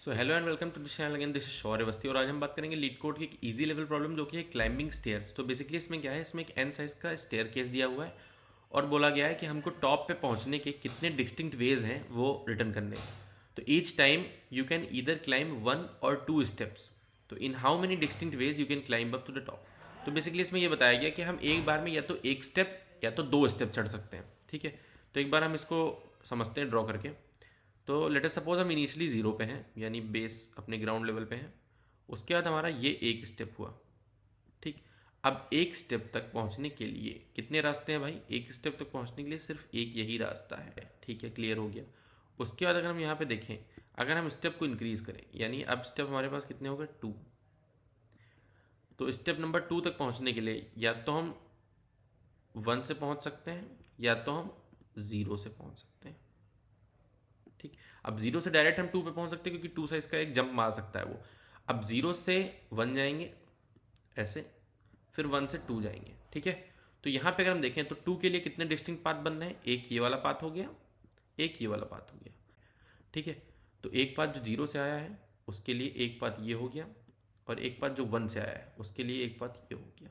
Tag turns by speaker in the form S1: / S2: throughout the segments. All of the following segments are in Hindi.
S1: So hello and welcome to the channel again, this is Shaurya Awasthi और आज हम बात करेंगे लीड कोड की एक इजी लेवल प्रॉब्लम जो कि है क्लाइंबिंग स्टेयर्स। तो बेसिकली इसमें क्या है, इसमें एक एन साइज का स्टेयर केस दिया हुआ है और बोला गया है कि हमको टॉप पे पहुंचने के कितने डिस्टिंक्ट वेज हैं वो रिटर्न करने हैं। तो each time you can either climb 1 और 2 स्टेप्स। तो in how many distinct ways you can climb up to the top. तो बेसिकली इसमें यह बताया गया कि हम एक बार में या तो एक स्टेप या तो 2 स्टेप चढ़ सकते हैं। ठीक है, तो एक बार हम इसको समझते हैं ड्रॉ करके। तो लेट अस सपोज हम इनिशियली जीरो पे हैं, यानी बेस अपने ग्राउंड लेवल पे हैं। उसके बाद हमारा ये एक स्टेप हुआ। ठीक, अब एक स्टेप तक पहुंचने के लिए कितने रास्ते हैं भाई? एक स्टेप तक पहुंचने के लिए सिर्फ एक यही रास्ता है। ठीक है, क्लियर हो गया। उसके बाद अगर हम यहाँ पे देखें, अगर हम स्टेप को इंक्रीज करें, यानी अब स्टेप हमारे पास कितने हो गए? 2। तो स्टेप नंबर 2 तक पहुंचने के लिए या तो हम 1 से पहुंच सकते हैं या तो हम 0 से पहुंच सकते हैं। ठीक, अब 0 से डायरेक्ट हम 2 पे पहुंच सकते हैं क्योंकि 2 साइज का एक जंप मार सकता है वो। अब 0 से 1 जाएंगे ऐसे, फिर 1 से 2 जाएंगे। ठीक है, तो यहां पे अगर हम देखें तो 2 के लिए कितने डिस्टिंक्ट पाथ बन रहे हैं? एक ये वाला पाथ हो गया, एक ये वाला पाथ हो गया। ठीक है, तो एक पाथ जो 0 से आया है उसके लिए एक पाथ ये हो गया, और एक पाथ जो 1 से आया है उसके लिए एक पाथ ये हो गया।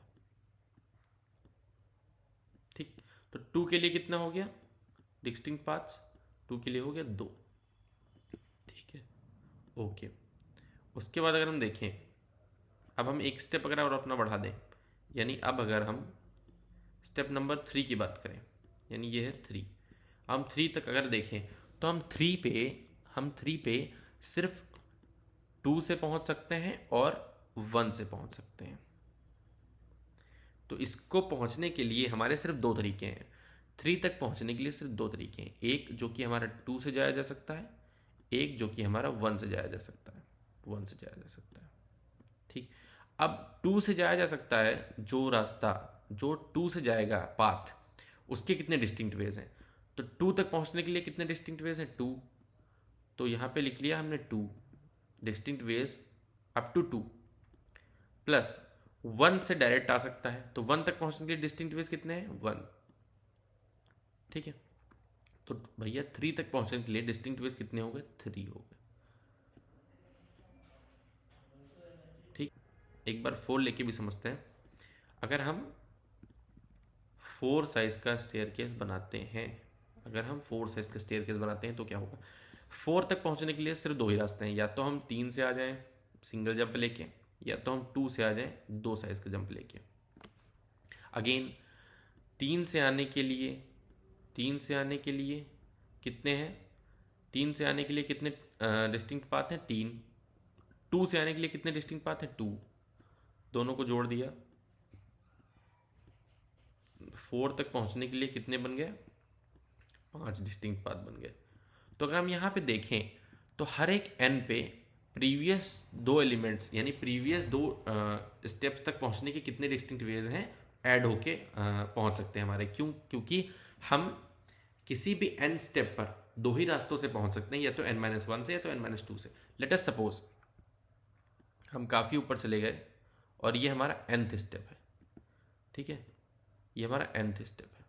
S1: ठीक, तो 2 के लिए कितना हो गया डिस्टिंक्ट पाथ्स? 2 के लिए हो गया 2। ठीक है, ओके। उसके बाद अगर हम देखें, अब हम एक स्टेप अगर और अपना बढ़ा दें, यानी अब अगर हम स्टेप नंबर 3 की बात करें, यानी ये है 3। हम 3 तक अगर देखें तो हम 3 पे सिर्फ 2 से पहुंच सकते हैं और 1 से पहुंच सकते हैं। तो इसको पहुंचने के लिए हमारे सिर्फ 2 तरीके हैं। 3 तक पहुंचने के लिए सिर्फ 2 तरीके हैं, एक जो कि हमारा 2 से जाया जा सकता है, एक जो कि हमारा 1 से जाया जा सकता है। 1 से जाया जा सकता है। ठीक, अब 2 से जाया जा सकता है जो रास्ता, जो 2 से जाएगा पाथ, उसके कितने डिस्टिंक्ट वेज हैं? तो 2 तक पहुंचने के लिए कितने डिस्टिंक्ट वेज हैं? 2। तो यहां पे लिख लिया हमने 2 distinct ways up to 2, plus 1 से डायरेक्ट आ सकता है। तो 1 तक पहुंचने के लिए डिस्टिंक्ट वेज कितने हैं? 1। ठीक है, तो भैया 3 तक पहुंचने के लिए डिस्टिंक्ट वेज कितने हो गए? 3 हो गए। ठीक, एक बार 4 लेके भी समझते हैं। अगर हम 4 साइज का स्टेयर बनाते हैं, अगर हम 4 साइज का स्टेयर बनाते हैं तो क्या होगा? 4 तक पहुंचने के लिए सिर्फ 2 ही रास्ते हैं, या तो हम 3 से आ जाएं सिंगल जंप लेके, या तो हम 2 से आ जाएं 2 साइज का जंप लेके। अगेन 3 से आने के लिए 3 से आने के लिए कितने हैं? 3 से आने के लिए कितने डिस्टिंक्ट पाथ हैं? 3। 2 से आने के लिए कितने डिस्टिंक्ट पाथ हैं? 2। दोनों को जोड़ दिया, 4 तक पहुंचने के लिए कितने बन गए? 5 डिस्टिंक्ट पाथ बन गए। तो अगर हम यहाँ पे देखें तो हर एक एन पे प्रीवियस 2 एलिमेंट्स, यानी प्रीवियस 2 स्टेप्स तक पहुंचने के कितने डिस्टिंक्ट वेज हैं ऐड होके पहुंच सकते हैं हमारे। क्यों? क्योंकि हम किसी भी एन स्टेप पर 2 ही रास्तों से पहुंच सकते हैं, या तो n-1 से या तो n-2 से। लेट अस सपोज हम काफ़ी ऊपर चले गए और ये हमारा nth स्टेप है। ठीक है, ये हमारा nth स्टेप है।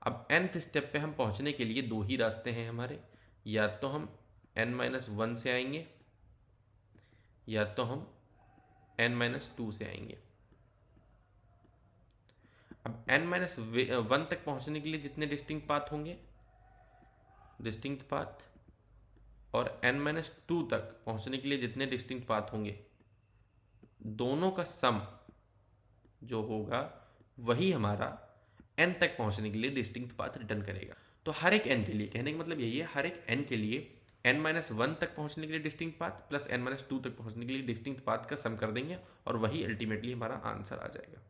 S1: अब nth स्टेप पे हम पहुंचने के लिए 2 ही रास्ते हैं हमारे, या तो हम n-1 से आएंगे या तो हम n-2 से आएंगे। अब n-1 तक पहुंचने के लिए जितने डिस्टिंक्ट पाथ होंगे, डिस्टिंक्ट पाथ, और n-2 तक पहुंचने के लिए जितने डिस्टिंक्ट पाथ होंगे, दोनों का सम जो होगा वही हमारा n तक पहुंचने के लिए डिस्टिंक्ट पाथ रिटर्न करेगा। तो हर एक n के लिए, कहने का मतलब यही है, हर एक n के लिए n-1 तक पहुंचने के लिए डिस्टिंक्ट पाथ प्लस n-2 तक पहुंचने के लिए डिस्टिंक्ट पाथ का सम कर देंगे और वही अल्टीमेटली हमारा आंसर आ जाएगा।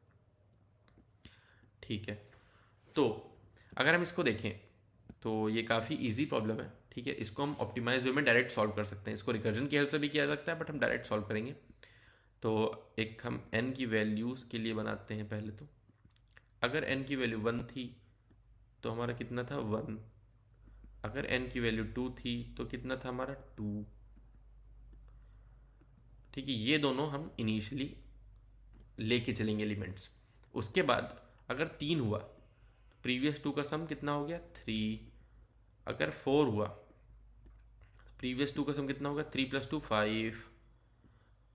S1: ठीक है, तो अगर हम इसको देखें तो ये काफ़ी इजी प्रॉब्लम है। ठीक है, इसको हम ऑप्टिमाइज वे में डायरेक्ट सॉल्व कर सकते हैं, इसको रिकर्जन की हेल्प से भी किया सकता है, बट हम डायरेक्ट सॉल्व करेंगे। तो एक हम n की वैल्यूज़ के लिए बनाते हैं पहले। तो अगर n की वैल्यू 1 थी तो हमारा कितना था? 1। अगर n की वैल्यू 2 थी तो कितना था हमारा? 2। ठीक है, ये दोनों हम इनिशियली लेके चलेंगे एलिमेंट्स। उसके बाद अगर 3 हुआ, प्रीवियस 2 का सम कितना हो गया? 3। अगर 4 हुआ, प्रीवियस 2 का सम कितना होगा, 3 + 2 5।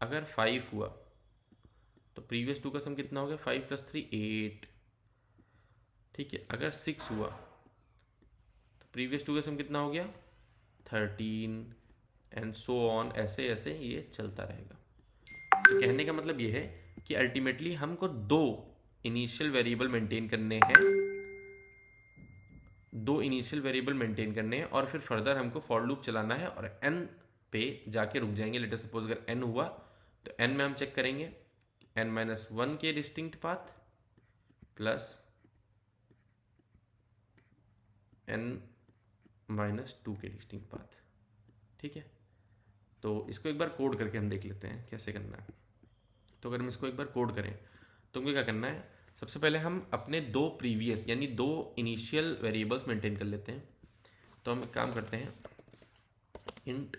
S1: अगर 5 हुआ तो प्रीवियस 2 का सम कितना हो गया, 5 + 3 8। ठीक है, अगर 6 हुआ तो प्रीवियस 2 का सम कितना हो गया, 13 एंड सो ऑन, ऐसे ऐसे ये चलता रहेगा। तो कहने का मतलब ये है कि अल्टीमेटली हमको दो इनिशियल वेरिएबल मेंटेन करने हैं, और फिर फर्दर हमको फॉर लूप चलाना है और n पे जाके रुक जाएंगे। लेट अस सपोज अगर n हुआ तो n में हम चेक करेंगे n-1 के डिस्टिंक्ट पाथ प्लस n-2 के डिस्टिंक्ट पाथ। ठीक है, तो इसको एक बार कोड करके हम देख लेते हैं कैसे करना है। तो अगर हम इसको एक बार कोड करें तो हमको क्या करना है, सबसे पहले हम अपने दो प्रीवियस यानी दो इनिशियल वेरिएबल्स मेंटेन कर लेते हैं। तो हम एक काम करते हैं, इंट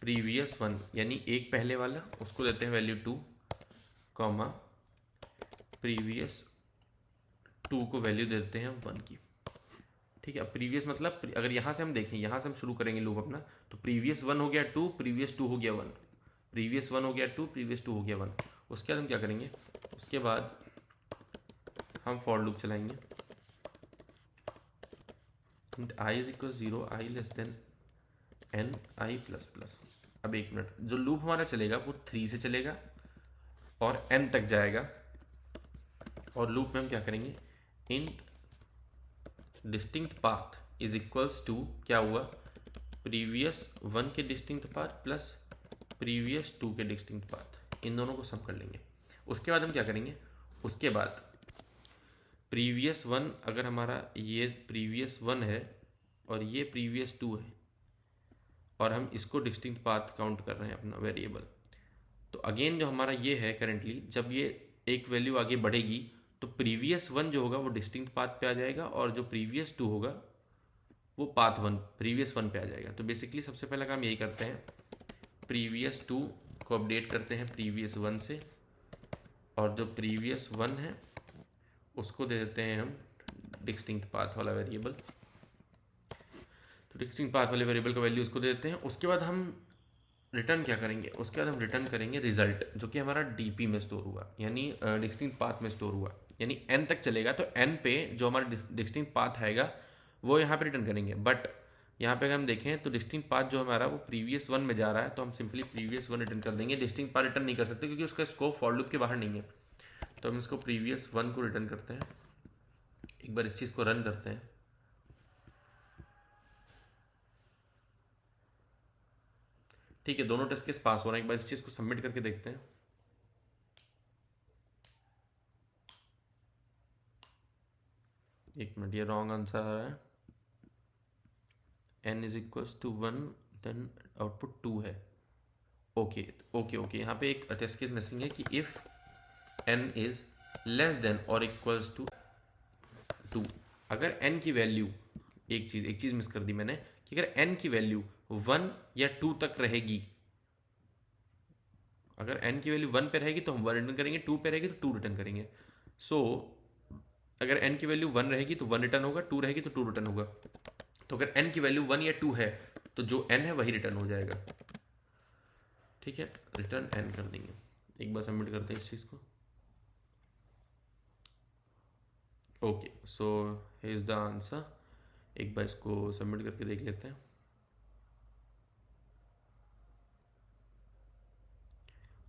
S1: प्रीवियस 1 यानी एक पहले वाला, उसको देते हैं वैल्यू 2, कॉमा प्रीवियस 2 को वैल्यू देते हैं 1 की। ठीक है, अब प्रीवियस मतलब अगर यहाँ से हम देखें, यहाँ से हम शुरू करेंगे लूप अपना, तो प्रीवियस 1 हो गया 2, प्रीवियस 2 हो गया 1, प्रीवियस 1 हो गया 2, प्रीवियस 2 हो गया 1। उसके बाद हम क्या करेंगे, उसके बाद हम फॉर लूप चलाएंगे, i = 0, i n i ++। अब एक मिनट, जो लूप हमारा चलेगा वो 3 से चलेगा और n तक जाएगा। और लूप में हम क्या करेंगे, इंट distinct path is equals to क्या हुआ, प्रीवियस 1 के डिस्टिंक्ट पाथ प्लस प्रीवियस 2 के डिस्टिंक्ट पाथ, इन दोनों को सम कर लेंगे। उसके बाद हम क्या करेंगे, उसके बाद प्रीवियस 1, अगर हमारा ये प्रीवियस 1 है और ये प्रीवियस 2 है और हम इसको डिस्टिंक्ट पाथ काउंट कर रहे हैं अपना वेरिएबल, तो अगेन जो हमारा ये है करेंटली, जब ये एक वैल्यू आगे बढ़ेगी तो प्रीवियस 1 जो होगा वो डिस्टिंक्ट पाथ पे आ जाएगा और जो प्रीवियस 2 होगा वो पाथ 1 प्रीवियस 1 पे आ जाएगा। तो बेसिकली सबसे पहला काम यही करते हैं, प्रीवियस 2 को अपडेट करते हैं प्रीवियस 1 से, और जो प्रीवियस 1 है उसको दे देते हैं हम डिस्टिंक्ट पाथ वाला वेरिएबल। तो डिस्टिंक्ट पाथ वाले वेरिएबल का वैल्यू उसको दे देते हैं। उसके बाद हम रिटर्न क्या करेंगे, उसके बाद हम रिटर्न करेंगे रिजल्ट, जो कि हमारा डीपी में स्टोर हुआ, यानी डिस्टिंक्ट पाथ में स्टोर हुआ, यानी n तक चलेगा तो n पे जो हमारा डिस्टिंक्ट पाथ आएगा वो यहाँ पे रिटर्न करेंगे। बट यहाँ पे अगर हम देखें तो डिस्टिंक्ट पाथ जो हमारा वो प्रीवियस 1 में जा रहा है, तो हम सिंपली प्रीवियस 1 रिटर्न कर देंगे। डिस्टिंक्ट पाथ रिटर्न नहीं कर सकते क्योंकि उसका स्कोप फॉर लूप के बाहर नहीं है, तो हम इसको प्रीवियस 1 को रिटर्न करते हैं। एक बार इस चीज़ को रन करते हैं, ठीक है, दोनों टेस्ट केस पास हो रहे हैं। एक बार इस चीज़ को सबमिट करके देखते हैं। एक मिनट, ये रॉन्ग आंसर आ रहा है, n = 1 देन आउटपुट 2 है। ओके ओके ओके, यहाँ पे एक टेस्ट केस मिसिंग है कि if n is less than और इक्वल्स टू 2, अगर n की वैल्यू, एक चीज़ मिस कर दी मैंने, कि अगर n की वैल्यू 1 या 2 तक रहेगी, अगर n की वैल्यू 1 पे रहेगी तो हम 1 रिटर्न करेंगे, 2 पे रहेगी तो 2 रिटर्न करेंगे। सो अगर n की वैल्यू 1 रहेगी तो 1 रिटर्न होगा, 2 रहेगी तो 2 रिटर्न होगा। तो अगर n की वैल्यू 1 या 2 है तो जो n है वही रिटर्न हो जाएगा। ठीक है, रिटर्न n कर देंगे। एक बार सबमिट करते हैं इस चीज़ को। Okay, so here is the answer. एक बार इसको सबमिट करके देख लेते हैं।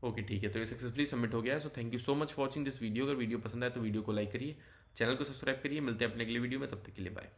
S1: ओके ठीक है, तो ये सक्सेसफुली सबमिट हो गया है। So thank you so much for watching this video. अगर वीडियो पसंद आए तो वीडियो को लाइक करिए, चैनल को सब्सक्राइब करिए। मिलते हैं अपने अगले वीडियो में, तब तक के लिए बाय।